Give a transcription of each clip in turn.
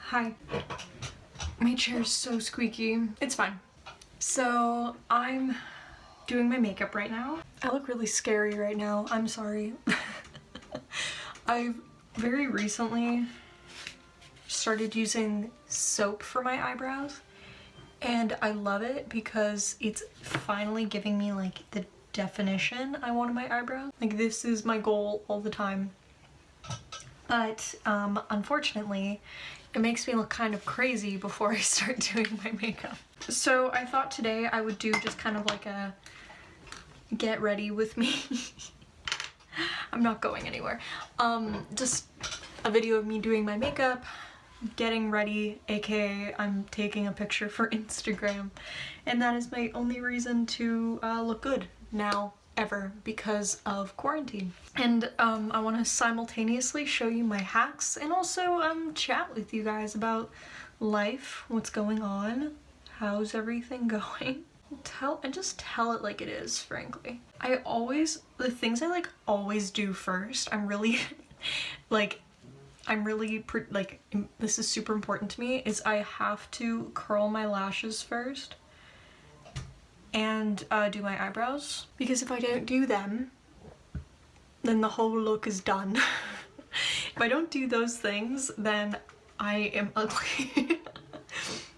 Hi. My chair's so squeaky. It's fine. So I'm doing my makeup right now. I look really scary right now. I'm sorry. I've very recently started using soap for my eyebrows, and I love it because it's finally giving me like the definition I want in my eyebrows. Like, this is my goal all the time. But unfortunately, it makes me look kind of crazy before I start doing my makeup. So I thought today I would do just kind of like a get ready with me. I'm not going anywhere. Just a video of me doing my makeup, getting ready, aka I'm taking a picture for Instagram, and that is my only reason to look good now ever because of quarantine. And I want to simultaneously show you my hacks and also chat with you guys about life, what's going on, how's everything going. Just tell it like it is, frankly. The things I always do first, I'm really this is super important to me, is I have to curl my lashes first and do my eyebrows, because if I don't do them, then the whole look is done. If I don't do those things, then I am ugly.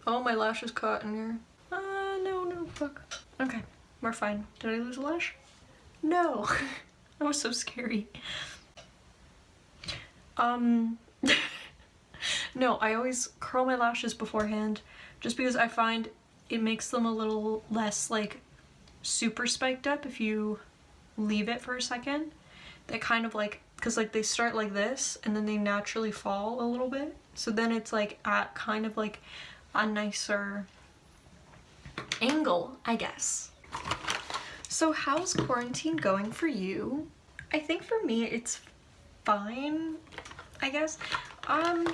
Oh, my lash is caught in here. No, fuck. Okay, we're fine. Did I lose a lash? No. That was so scary. No, I always curl my lashes beforehand just because I find it makes them a little less super spiked up if you leave it for a second. They kind of because they start like this and then they naturally fall a little bit. So then it's at kind of a nicer angle, I guess. So how's quarantine going for you? I think for me it's fine, I guess. I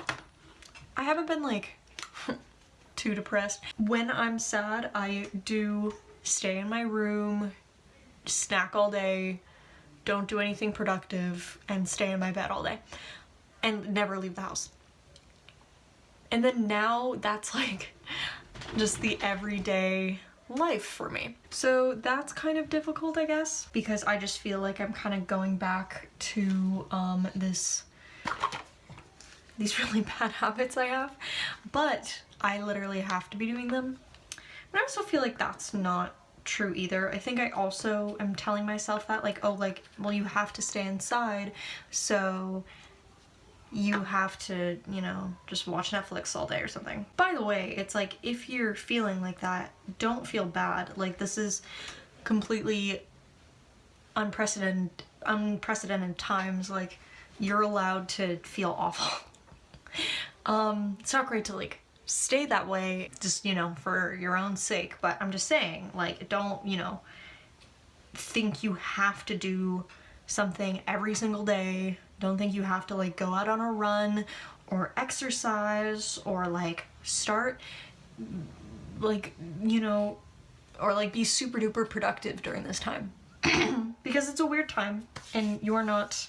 haven't been too depressed. When I'm sad, I do stay in my room, snack all day, don't do anything productive, and stay in my bed all day and never leave the house. And then now that's just the everyday life for me. So that's kind of difficult, I guess, because I just feel like I'm kind of going back to these really bad habits I have, but I literally have to be doing them. But I also feel like that's not true either. I think I also am telling myself that well, you have to stay inside, so you have to, just watch Netflix all day or something. By the way, it's if you're feeling like that, don't feel bad. This is completely unprecedented times. You're allowed to feel awful. It's not great to stay that way, just, for your own sake, but I'm just saying, don't, think you have to do something every single day. Don't think you have to go out on a run or exercise or start or be super duper productive during this time. Because it's a weird time and you're not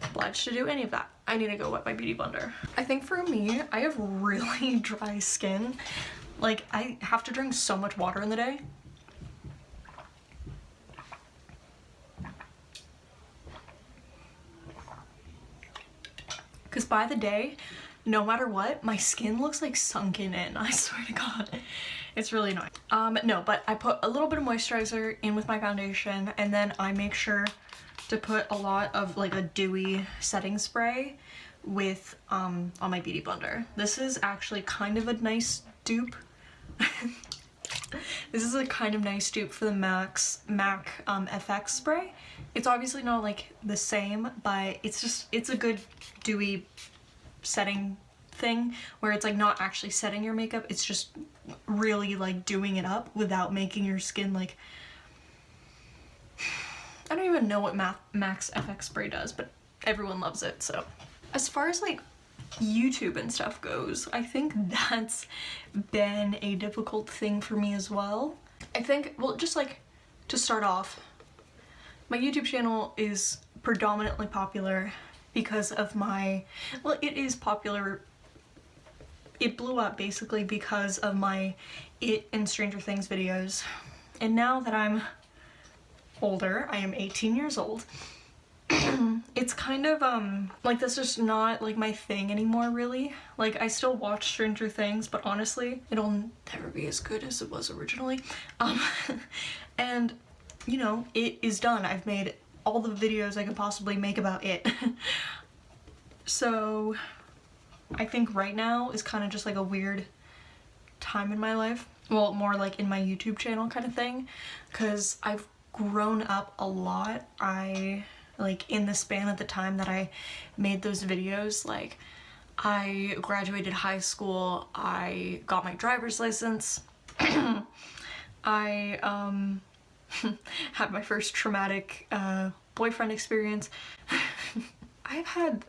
obliged to do any of that. I need to go wet my beauty blender. I think for me, I have really dry skin. I have to drink so much water in the day. Because by the day, no matter what, my skin looks sunken in. I swear to God. It's really annoying. No, but I put a little bit of moisturizer in with my foundation, and then I make sure to put a lot of a dewy setting spray with on my beauty blender. This is actually kind of a nice dupe. This is a kind of nice dupe for the MAC FX spray. It's obviously not the same, but it's a good dewy setting thing where it's not actually setting your makeup, it's just really doing it up without making your skin I don't even know what Max FX spray does, but everyone loves it. So as far as YouTube and stuff goes, I think that's been a difficult thing for me as well. I think, well, just to start off, my YouTube channel is predominantly popular because of it is popular it blew up basically because of my It and Stranger Things videos. And now that I'm older, I am 18 years old, it's kind of like that's just not like my thing anymore, really. Like, I still watch Stranger Things, but honestly it'll never be as good as it was originally. And you know, It is done. I've made all the videos I could possibly make about It. So I think right now is kind of just like a weird time in my life, well, more like in my YouTube channel kind of thing, because I've grown up a lot. Like, in the span of the time that I made those videos, like, I graduated high school, I got my driver's license, I had my first traumatic boyfriend experience. I've had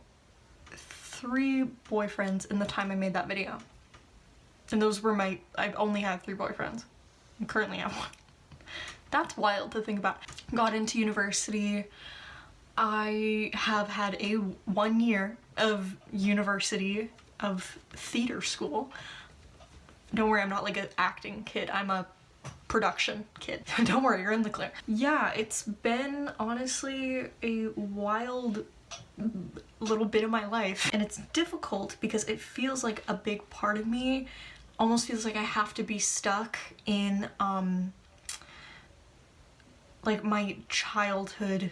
3 boyfriends in the time I made that video. And those were I've only had 3 boyfriends. I currently have 1. That's wild to think about. Got into university. I have had a 1 year of university, of theater school. Don't worry, I'm not like an acting kid. I'm a production kid. Don't worry, you're in the clear. Yeah, it's been honestly a wild little bit of my life, and it's difficult because it feels like a big part of me almost feels like I have to be stuck in like my childhood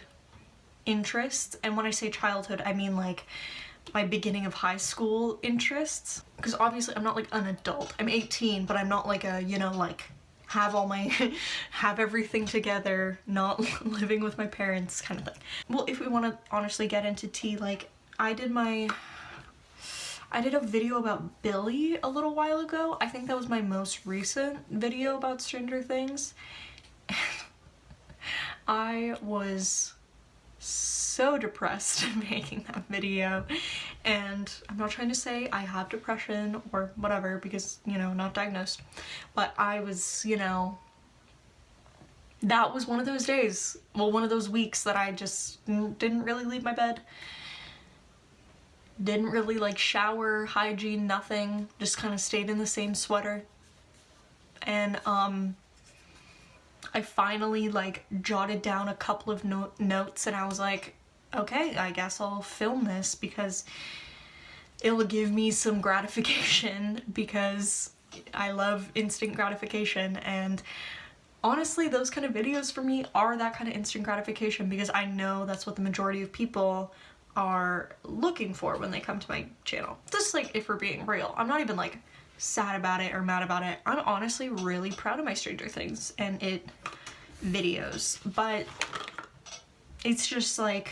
interests. And when I say childhood, I mean like my beginning of high school interests, because obviously I'm not like an adult. I'm 18, but I'm not like a, you know, like have all my have everything together, not living with my parents kind of thing. Well, if we want to honestly get into tea, like I did a video about Billy a little while ago. I think that was my most recent video about Stranger Things. I was so depressed making that video, and I'm not trying to say I have depression or whatever, because, you know, not diagnosed, but I was, you know, that was one of those days, well, one of those weeks that I just didn't really leave my bed, didn't really like shower, hygiene, nothing, just kind of stayed in the same sweater. And I finally like jotted down a couple of notes, and I was like, okay, I guess I'll film this because it'll give me some gratification, because I love instant gratification. And honestly, those kind of videos for me are that kind of instant gratification, because I know that's what the majority of people are looking for when they come to my channel. Just like, if we're being real, I'm not even like sad about it or mad about it. I'm honestly really proud of my Stranger Things and It videos, but it's just like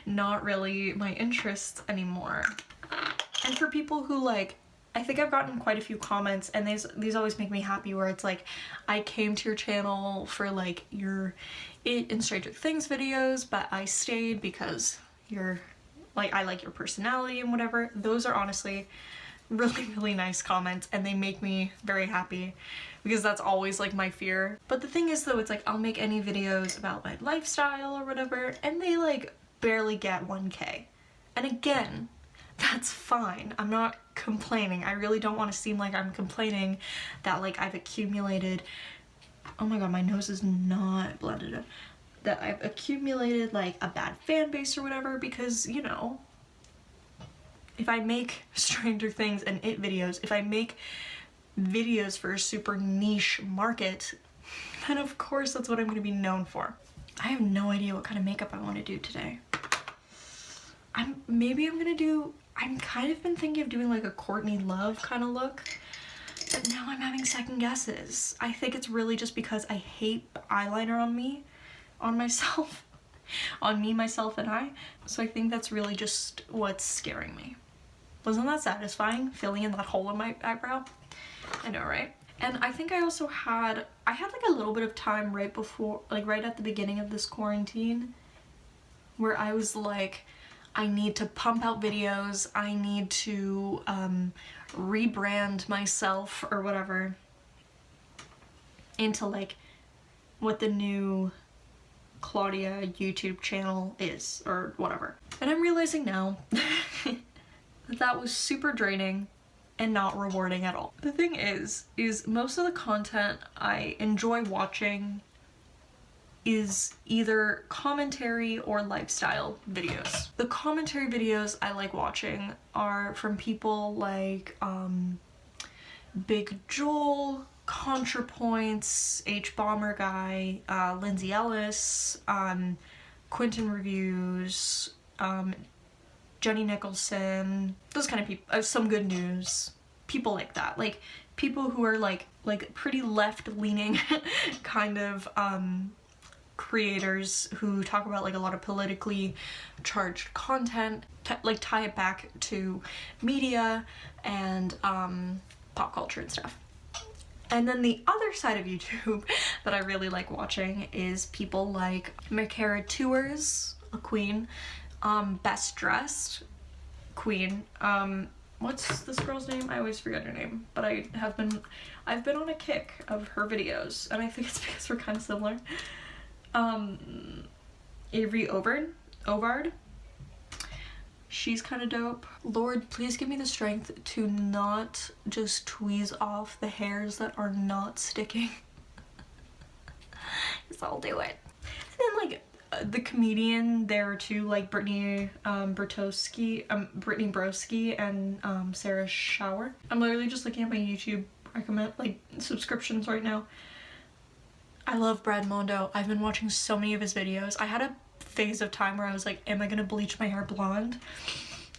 not really my interest anymore. And for people who like, I think I've gotten quite a few comments, and these always make me happy, where it's like, I came to your channel for like your It and Stranger Things videos, but I stayed because you're like, I like your personality and whatever. Those are honestly really, really nice comments, and they make me very happy, because that's always like my fear. But the thing is though, it's like I'll make any videos about my lifestyle or whatever, and they like barely get 1K. And again, that's fine. I'm not complaining. I really don't want to seem like I'm complaining that like I've accumulated, oh my god, my nose is not blended in, that I've accumulated like a bad fan base or whatever, because, you know, if I make Stranger Things and It videos, if I make videos for a super niche market, then of course that's what I'm going to be known for. I have no idea what kind of makeup I want to do today. I'm kind of been thinking of doing like a Courtney Love kind of look, but now I'm having second guesses. I think it's really just because I hate eyeliner on myself, on me, myself, and I. So I think that's really just what's scaring me. Wasn't that satisfying, filling in that hole in my eyebrow? I know, right? And I think I also had like a little bit of time right before, like right at the beginning of this quarantine, where I was like, I need to pump out videos, I need to rebrand myself or whatever into like what the new Claudia YouTube channel is or whatever. And I'm realizing now that was super draining. and not rewarding at all. The thing is most of the content I enjoy watching is either commentary or lifestyle videos. The commentary videos I like watching are from people like Big Joel, ContraPoints, H Bomber Guy, Lindsay Ellis, Quentin Reviews, Jenny Nicholson, those kind of people. Some Good News, people like that, like people who are like pretty left-leaning kind of creators who talk about like a lot of politically charged content, like tie it back to media and pop culture and stuff. And then the other side of YouTube that I really like watching is people like Michaela Tours, a queen, Best Dressed, queen, what's this girl's name? I always forget her name, but I've been on a kick of her videos, and I think it's because we're kind of similar. Avery Ovard. She's kind of dope. Lord, please give me the strength to not just tweeze off the hairs that are not sticking. Because I'll do it. And then like the comedian there too, like Brittany Broski and Sarah Shower. I'm literally just looking at my YouTube recommend like subscriptions right now. I love Brad Mondo. I've been watching so many of his videos. I had a phase of time where I was like, am I gonna bleach my hair blonde?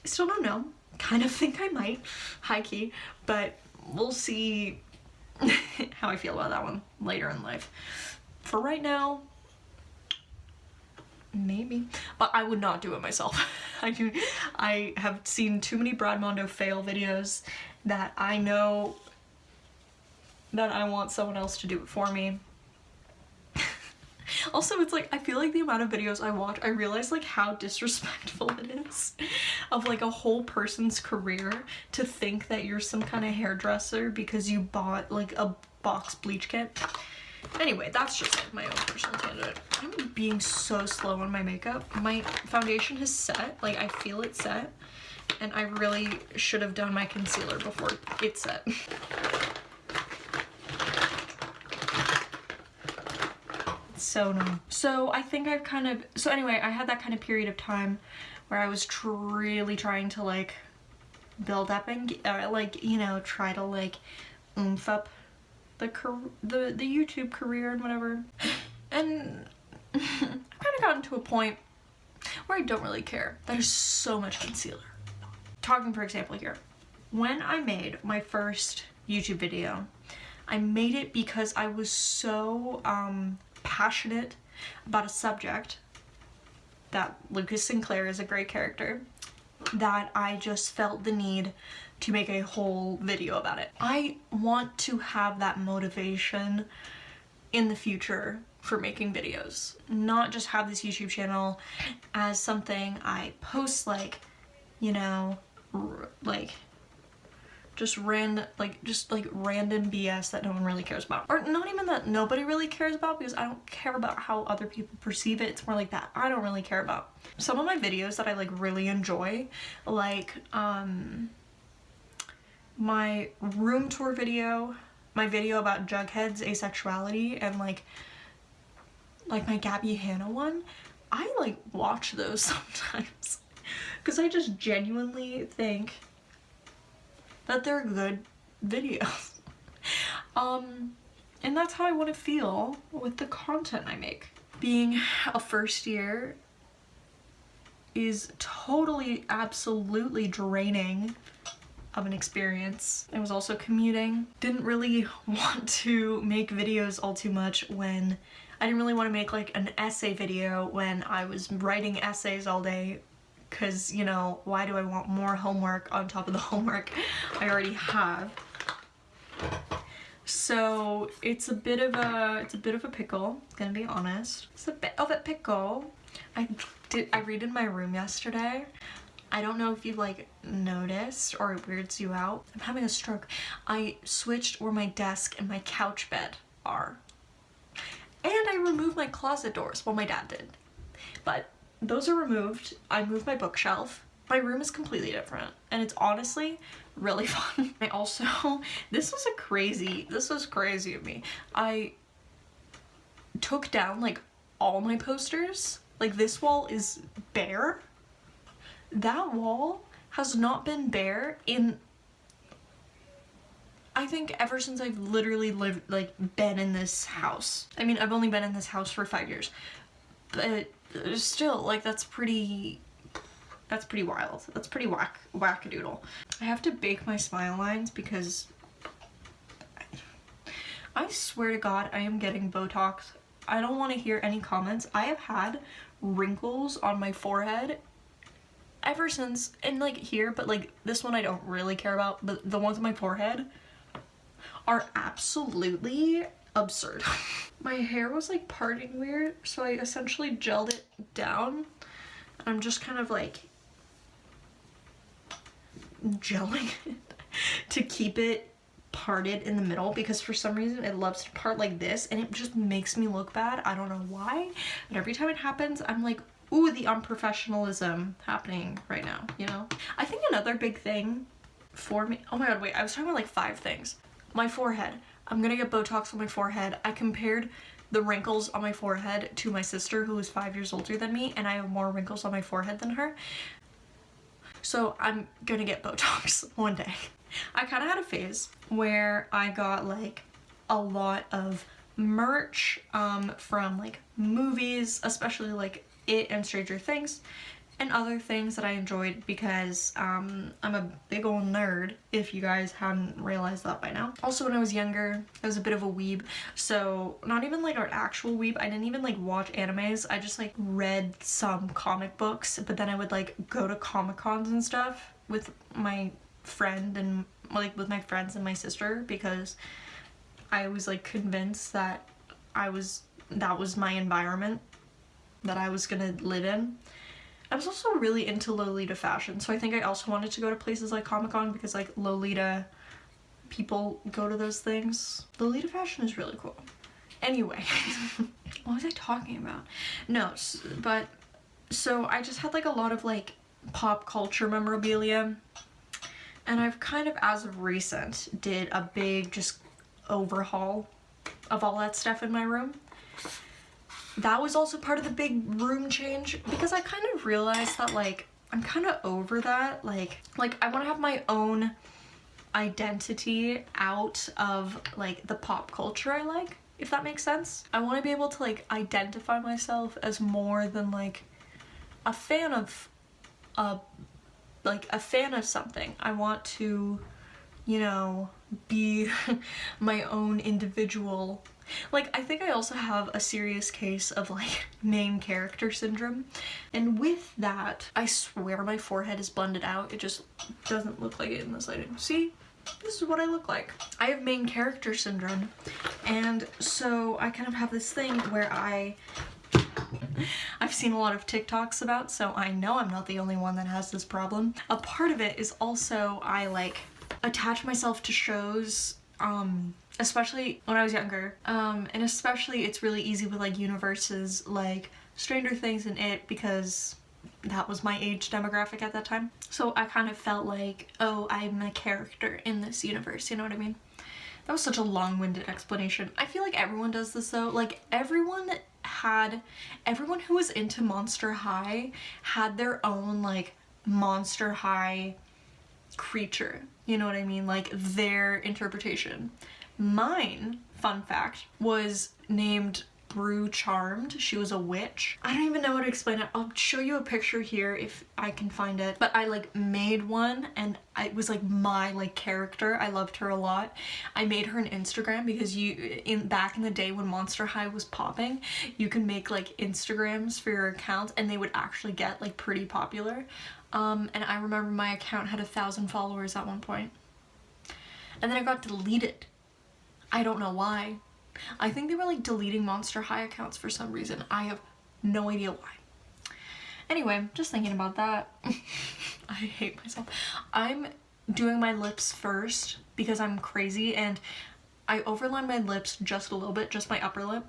I still don't know. Kind of think I might, high key, but we'll see how I feel about that one later in life. For right now, maybe, but I would not do it myself. I have seen too many Brad Mondo fail videos that I know that I want someone else to do it for me. Also, it's like, I feel like the amount of videos I watch, I realize like how disrespectful it is of like a whole person's career to think that you're some kind of hairdresser because you bought like a box bleach kit. Anyway, that's just like my own personal tangent. I'm being so slow on my makeup. My foundation has set, like I feel it set, and I really should have done my concealer before it set. So annoying. So I think I've kind of, so anyway, I had that kind of period of time where I was really trying to like build up and like, you know, try to like oomph up the YouTube career and whatever. And I've kind of gotten to a point where I don't really care. There's so much concealer. Talking for example here, when I made my first YouTube video, I made it because I was so passionate about a subject, that Lucas Sinclair is a great character, that I just felt the need to make a whole video about it. I want to have that motivation in the future for making videos, not just have this YouTube channel as something I post like, you know, like just random BS that no one really cares about. Or not even that nobody really cares about, because I don't care about how other people perceive it. It's more like that I don't really care about. Some of my videos that I like really enjoy, like my room tour video, my video about Jughead's asexuality, and like my Gabby Hanna one, I like watch those sometimes because I just genuinely think that they're good videos. And that's how I want to feel with the content I make. Being a first year is totally, absolutely draining of an experience. I was also commuting. Didn't really want to make videos all too much when I didn't really want to make like an essay video when I was writing essays all day. Because, you know, why do I want more homework on top of the homework I already have? So it's a bit of a pickle, gonna be honest. It's a bit of a pickle. I redid my room yesterday. I don't know if you've like noticed or it weirds you out. I'm having a stroke. I switched where my desk and my couch bed are. And I removed my closet doors. Well, my dad did. But those are removed. I moved my bookshelf, My room is completely different, and it's honestly really fun. I also, this was crazy of me. I took down like all my posters. Like this wall is bare. That wall has not been bare in, I think, ever since I've literally been in this house. I mean, I've only been in this house for 5 years, but still, like, that's pretty wild. That's pretty wackadoodle. I have to bake my smile lines because I swear to God, I am getting Botox. I don't want to hear any comments. I have had wrinkles on my forehead ever since, and like here, but like this one I don't really care about, but the ones on my forehead are absolutely absurd. My hair was like parting weird, so I essentially gelled it down. I'm just kind of like gelling it to keep it parted in the middle, because for some reason it loves to part like this and it just makes me look bad. I don't know why, but every time it happens I'm like, ooh, the unprofessionalism happening right now, you know? I think another big thing for me, oh my god, wait, I was talking about like 5 things. My forehead. I'm gonna get Botox on my forehead. I compared the wrinkles on my forehead to my sister, who is 5 years older than me, and I have more wrinkles on my forehead than her. So I'm gonna get Botox one day. I kind of had a phase where I got like a lot of merch from like movies, especially like It and Stranger Things, and other things that I enjoyed because I'm a big old nerd, if you guys hadn't realized that by now. Also, when I was younger, I was a bit of a weeb, so not even like an actual weeb. I didn't even like watch animes. I just like read some comic books, but then I would like go to Comic-Cons and stuff with my friend and like with my friends and my sister, because I was like convinced that that was my environment that I was gonna live in. I was also really into Lolita fashion, so I think I also wanted to go to places like Comic-Con because like Lolita people go to those things. Lolita fashion is really cool. Anyway, what was I talking about? No, but so I just had like a lot of like pop culture memorabilia, and I've kind of, as of recent, did a big just overhaul of all that stuff in my room. That was also part of the big room change, because I kind of realized that like I'm kind of over that. Like I want to have my own identity out of like the pop culture I like, if that makes sense. I want to be able to like identify myself as more than like a fan of something. I want to, you know, be my own individual. Like, I think I also have a serious case of like main character syndrome, and with that, I swear my forehead is blended out. It just doesn't look like it in this lighting. See? This is what I look like. I have main character syndrome, and so I kind of have this thing where I've seen a lot of TikToks about, so I know I'm not the only one that has this problem. A part of it is also I like attach myself to shows, especially when I was younger, and especially it's really easy with like universes like Stranger Things and It, because that was my age demographic at that time. So I kind of felt like, oh, I'm a character in this universe, you know what I mean? That was such a long-winded explanation. I feel like everyone does this though. Like everyone who was into Monster High had their own like Monster High creature, you know what I mean? Like their interpretation. Mine, fun fact, was named Brew Charmed. She was a witch. I don't even know how to explain it. I'll show you a picture here if I can find it. But I like made one, and it was like my like character. I loved her a lot. I made her an Instagram because back in the day when Monster High was popping, you can make like Instagrams for your account and they would actually get like pretty popular. And I remember my account had 1,000 followers at one point. And then it got deleted. I don't know why. I think they were like deleting Monster High accounts for some reason. I have no idea why. Anyway, just thinking about that. I hate myself. I'm doing my lips first because I'm crazy, and I overline my lips just a little bit, just my upper lip.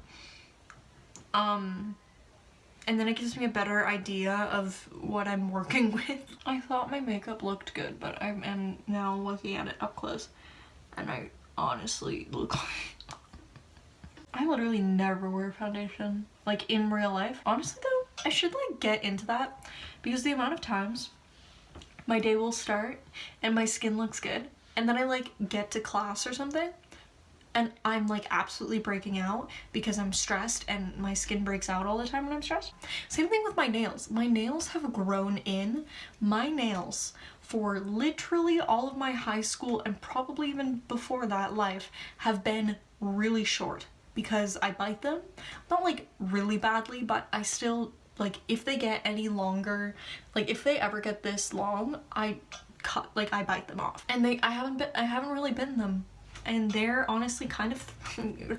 And and then it gives me a better idea of what I'm working with. I thought my makeup looked good, but I am now looking at it up close, and I honestly look like I literally never wear foundation, like in real life. Honestly though, I should like get into that, because the amount of times my day will start and my skin looks good, and then I like get to class or something and I'm like absolutely breaking out because I'm stressed, and my skin breaks out all the time when I'm stressed. Same thing with my nails. My nails have grown in. My nails for literally all of my high school and probably even before that life have been really short because I bite them. Not like really badly, but I still, like, if they get any longer, like if they ever get this long, I bite them off. And I haven't really bitten them. And they're honestly kind of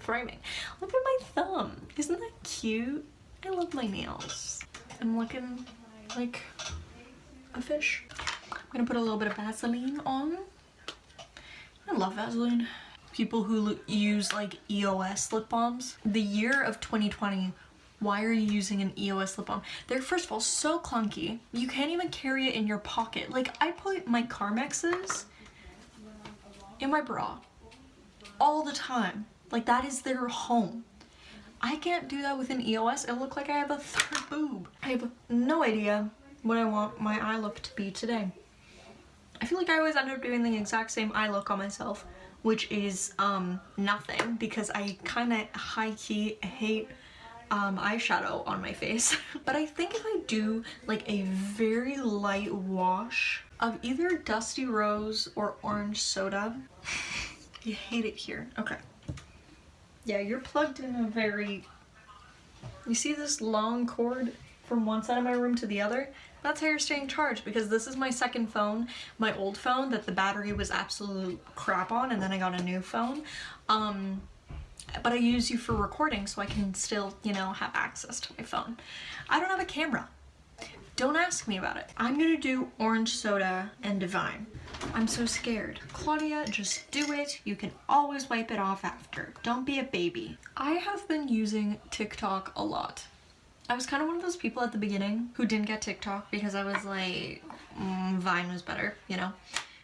thriving. Look at my thumb. Isn't that cute? I love my nails. I'm looking like a fish. I'm gonna put a little bit of Vaseline on. I love Vaseline. People who use like EOS lip balms. The year of 2020, why are you using an EOS lip balm? They're first of all so clunky. You can't even carry it in your pocket. Like, I put my Carmexes in my bra all the time. Like, that is their home. I can't do that with an EOS. It'll look like I have a third boob. I have no idea what I want my eye look to be today. I feel like I always end up doing the exact same eye look on myself, which is nothing, because I kind of high-key hate eyeshadow on my face. But I think if I do like a very light wash of either Dusty Rose or Orange Soda. You hate it here. Okay. Yeah, you're plugged in a very... You see this long cord from one side of my room to the other? That's how you're staying charged, because this is my second phone. My old phone that the battery was absolute crap on, and then I got a new phone. But I use you for recording so I can still, you know, have access to my phone. I don't have a camera. Don't ask me about it. I'm gonna do Orange Soda and Divine. I'm so scared. Claudia, just do it. You can always wipe it off after. Don't be a baby. I have been using TikTok a lot. I was kind of one of those people at the beginning who didn't get TikTok because I was like, Vine was better, you know?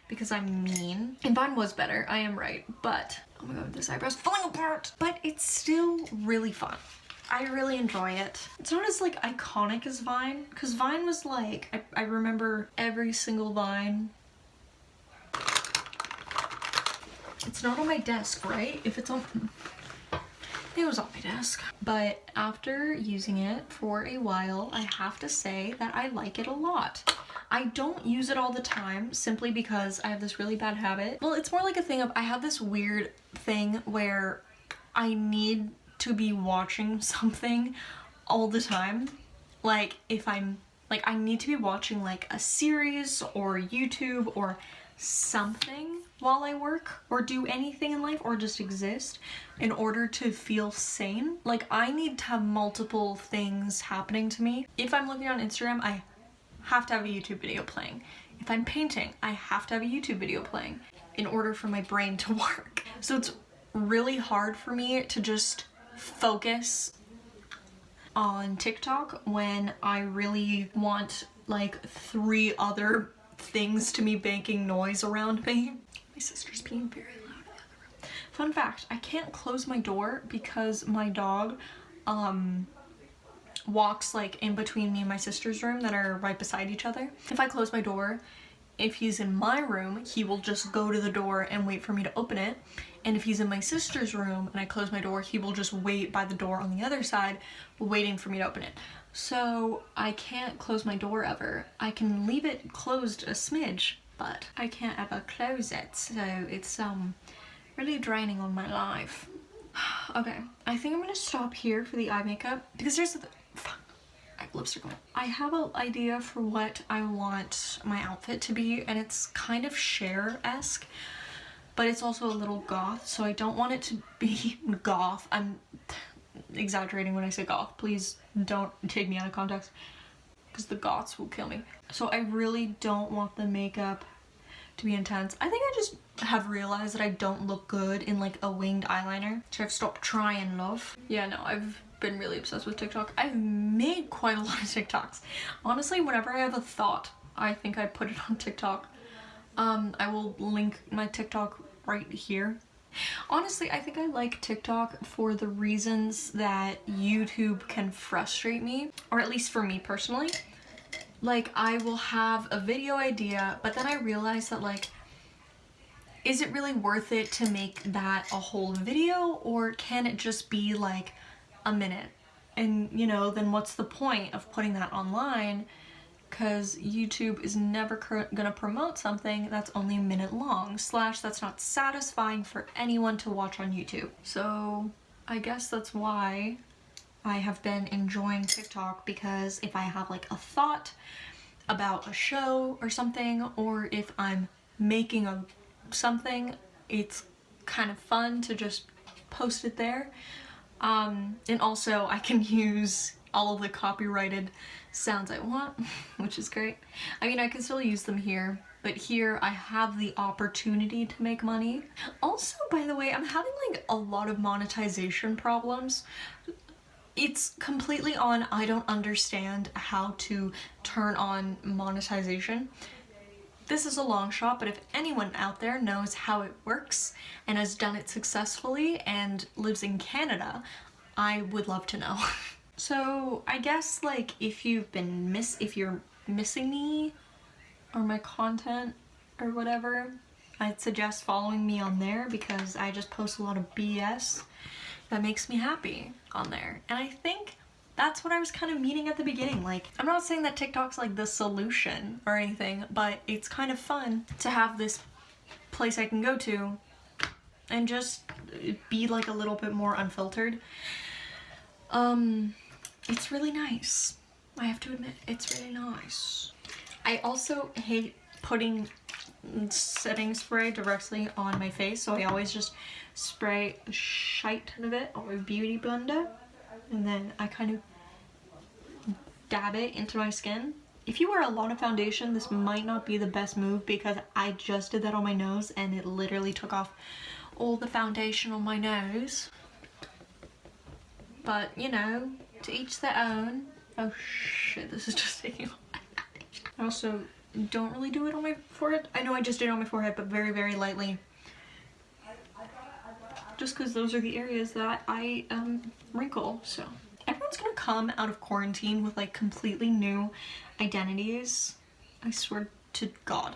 Because I'm mean. And Vine was better, I am right. But, oh my god, this eyebrow's falling apart! But it's still really fun. I really enjoy it. It's not as like iconic as Vine, because Vine was like, I remember every single Vine. It's not on my desk, right? If it's on, it was on my desk. But after using it for a while, I have to say that I like it a lot. I don't use it all the time simply because I have this really bad habit. Well, it's more like a thing of, I have this weird thing where I need to be watching something all the time. Like, if I'm, like, I need to be watching like a series or YouTube or something while I work or do anything in life or just exist in order to feel sane. Like, I need to have multiple things happening to me. If I'm looking on Instagram, I have to have a YouTube video playing. If I'm painting, I have to have a YouTube video playing in order for my brain to work. So it's really hard for me to just focus on TikTok when I really want like 3 other things to be making noise around me. My sister's being very loud in the other room. Fun fact, I can't close my door because my dog walks like in between me and my sister's room that are right beside each other. If I close my door, if he's in my room, he will just go to the door and wait for me to open it. And if he's in my sister's room and I close my door, he will just wait by the door on the other side, waiting for me to open it. So I can't close my door ever. I can leave it closed a smidge, but I can't ever close it. So it's really draining on my life. Okay, I think I'm gonna stop here for the eye makeup because there's the lipstick on. I have an idea for what I want my outfit to be, and it's kind of Cher-esque, but it's also a little goth, so I don't want it to be goth. I'm exaggerating when I say goth. Please don't take me out of context, because the goths will kill me. So I really don't want the makeup to be intense. I think I just have realized that I don't look good in like a winged eyeliner, so I've stopped trying, love. Yeah, no, I've been really obsessed with TikTok. I've made quite a lot of TikToks. Honestly, whenever I have a thought, I think I put it on TikTok. I will link my TikTok right here. Honestly, I think I like TikTok for the reasons that YouTube can frustrate me, or at least for me personally. Like, I will have a video idea, but then I realize that, like, is it really worth it to make that a whole video, or can it just be like a minute? And, you know, then what's the point of putting that online? Because YouTube is never gonna promote something that's only a minute long, / that's not satisfying for anyone to watch on YouTube. So I guess that's why I have been enjoying TikTok, because if I have like a thought about a show or something, or if I'm making something, it's kind of fun to just post it there. And also I can use all of the copyrighted sounds I want, which is great. I mean, I can still use them here, but here I have the opportunity to make money. Also, by the way, I'm having like a lot of monetization problems. It's completely on, I don't understand how to turn on monetization. This is a long shot, but if anyone out there knows how it works and has done it successfully and lives in Canada, I would love to know. So I guess, like, if you're missing me or my content or whatever, I'd suggest following me on there, because I just post a lot of BS that makes me happy on there. And I think that's what I was kind of meaning at the beginning. Like, I'm not saying that TikTok's like the solution or anything, but it's kind of fun to have this place I can go to and just be like a little bit more unfiltered. It's really nice. I have to admit, it's really nice. I also hate putting setting spray directly on my face, so I always just spray a shite ton of it on my beauty blender, and then I kind of dab it into my skin. If you wear a lot of foundation, this might not be the best move, because I just did that on my nose and it literally took off all the foundation on my nose. But, you know, to each their own. Oh shit, this is just taking off. I also don't really do it on my forehead. I know I just did it on my forehead, but very, very lightly. Just because those are the areas that I wrinkle, so. Everyone's gonna come out of quarantine with like completely new identities. I swear to God.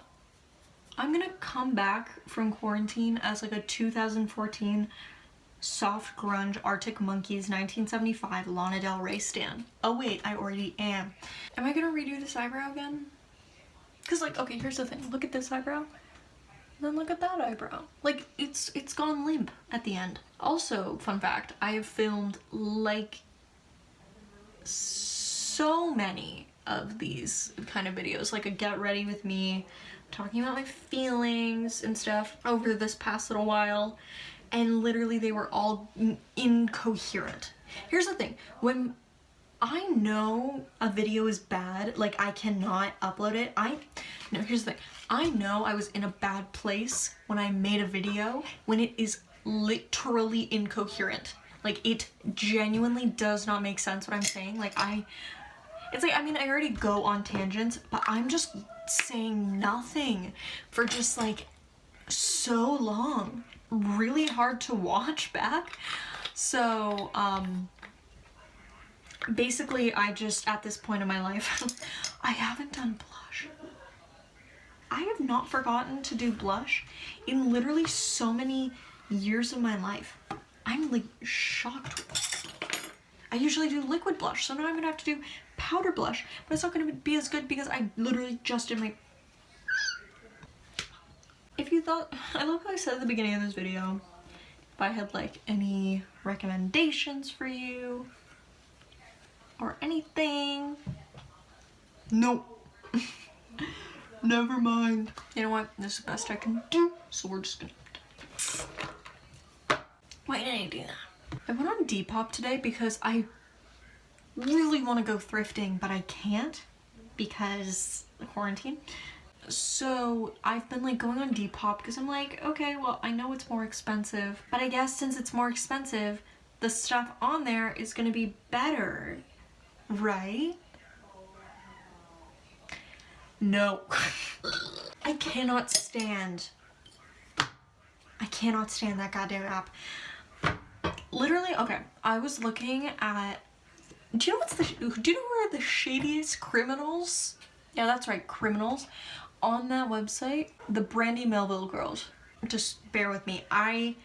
I'm gonna come back from quarantine as like a 2014 soft grunge Arctic Monkeys 1975 Lana Del Rey stan. Oh wait, I already am. Am I gonna redo this eyebrow again? Cause like, okay, here's the thing. Look at this eyebrow. Then look at that eyebrow. Like, it's gone limp at the end. Also, fun fact, I have filmed like so many of these kind of videos, like a get ready with me, talking about my feelings and stuff over this past little while, and literally they were all incoherent. Here's the thing, when I know a video is bad, like I cannot upload it, here's the thing, I know I was in a bad place when I made a video when it is literally incoherent. Like, it genuinely does not make sense what I'm saying. Like, it's like, I mean, I already go on tangents, but I'm just saying nothing for just like so long. Really hard to watch back. So, basically I just, at this point in my life, I haven't done blush. I have not forgotten to do blush in literally so many years of my life. I'm like shocked. I usually do liquid blush, so now I'm gonna have to do powder blush, but it's not gonna be as good because I literally just did my... If you thought, I love how I said at the beginning of this video, if I had like any recommendations for you or anything. Nope. Never mind. You know what? This is the best I can do, so we're just gonna... Why did I do that? I went on Depop today because I really want to go thrifting, but I can't because of quarantine. So I've been like going on Depop because I'm like, okay, well, I know it's more expensive, but I guess since it's more expensive, the stuff on there is gonna be better, right? No. I cannot stand that goddamn app. Literally, okay, I was looking at, do you know where the shadiest criminals, yeah, that's right, criminals, on that website? The Brandy Melville girls. Just bear with me. I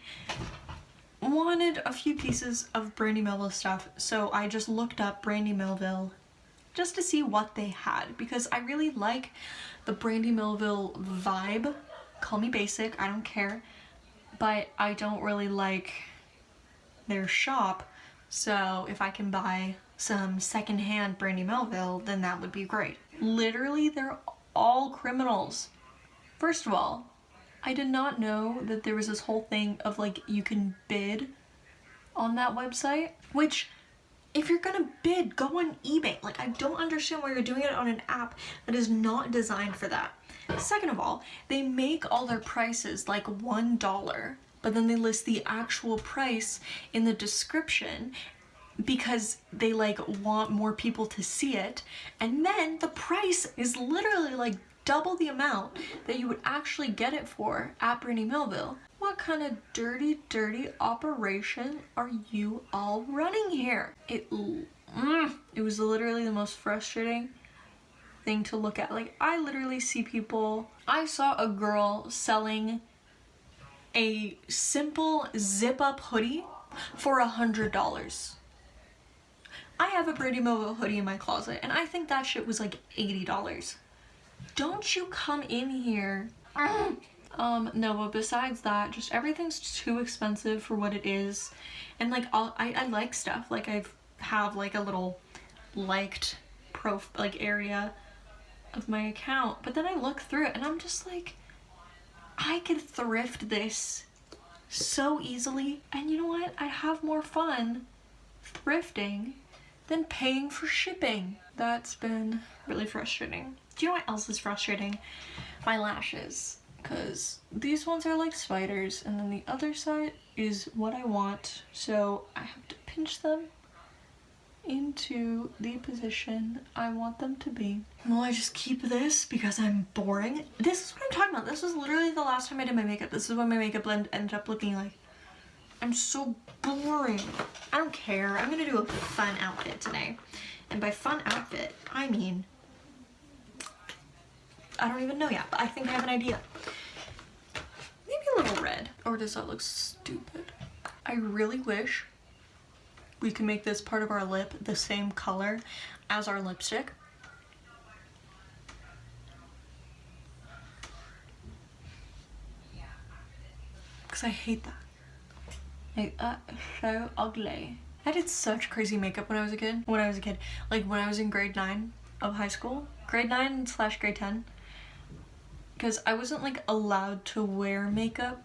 wanted a few pieces of Brandy Melville stuff, so I just looked up Brandy Melville just to see what they had, because I really like the Brandy Melville vibe. Call me basic, I don't care, but I don't really like their shop, so if I can buy some secondhand Brandy Melville, then that would be great. Literally, they're all criminals. First of all, I did not know that there was this whole thing of like you can bid on that website, which if you're gonna bid, go on eBay. Like, I don't understand why you're doing it on an app that is not designed for that. Second of all, they make all their prices like $1, but then they list the actual price in the description because they like want more people to see it, and then the price is literally like double the amount that you would actually get it for at Brandy Melville. What kind of dirty operation are you all running here? It was literally the most frustrating thing to look at. Like, I literally see people, I saw a girl selling a simple zip-up hoodie for $100. I have a Brandy Melville hoodie in my closet, and I think that shit was like $80. Don't you come in here. No, but besides that, just everything's too expensive for what it is. And like, I like stuff. Like, I have like a little liked area of my account, but then I look through it and I'm just like, I could thrift this so easily, and you know what? I have more fun thrifting than paying for shipping. That's been really frustrating. Do you know what else is frustrating? My lashes. Because these ones are like spiders, and then the other side is what I want, so I have to pinch them into the position I want them to be. Will I just keep this because I'm boring? This is what I'm talking about. This was literally the last time I did my makeup. This is what my makeup blend ended up looking like. I'm so boring. I don't care. I'm gonna do a fun outfit today. And by fun outfit, I mean, I don't even know yet, but I think I have an idea. Maybe a little red. Or does that look stupid? I really wish we could make this part of our lip the same color as our lipstick. Because I hate that. So ugly. I did such crazy makeup when I was a kid. Like when I was in grade 9 of high school. Grade 9/grade 10. Because I wasn't like allowed to wear makeup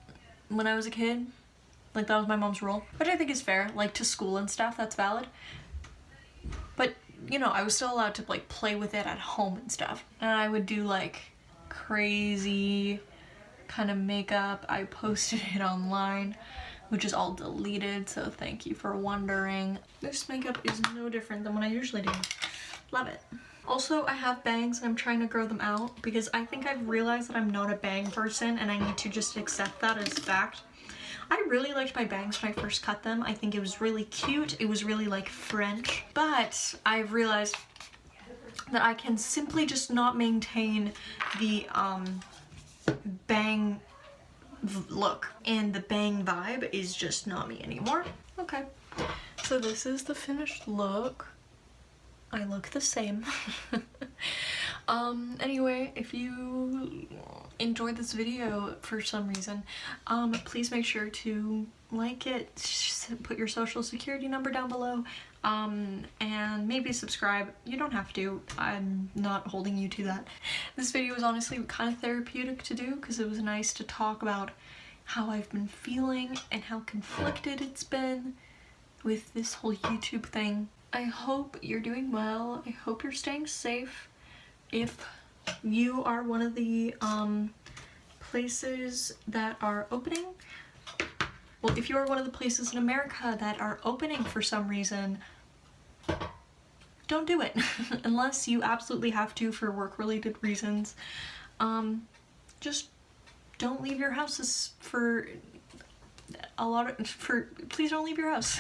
when I was a kid. Like, that was my mom's rule, which I think is fair. Like, to school and stuff, that's valid. But, you know, I was still allowed to like play with it at home and stuff. And I would do like crazy kind of makeup. I posted it online, which is all deleted, so thank you for wondering. This makeup is no different than what I usually do. Love it. Also, I have bangs and I'm trying to grow them out because I think I've realized that I'm not a bang person and I need to just accept that as fact. I really liked my bangs when I first cut them. I think it was really cute. It was really like French, but I've realized that I can simply just not maintain the bang look, and the bang vibe is just not me anymore. Okay, so this is the finished look. I look the same. Anyway, if you enjoyed this video for some reason, please make sure to like it, put your social security number down below, and maybe subscribe. You don't have to. I'm not holding you to that. This video was honestly kind of therapeutic to do because it was nice to talk about how I've been feeling and how conflicted it's been with this whole YouTube thing. I hope you're doing well. I hope you're staying safe. If you are one of the places that are opening, Well, if you are one of the places in America that are opening for some reason, don't do it. Unless you absolutely have to for work-related reasons. Just don't leave your houses for please don't leave your house.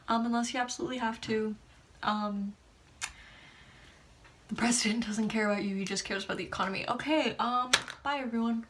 Unless you absolutely have to. The president doesn't care about you, he just cares about the economy. Okay, bye everyone.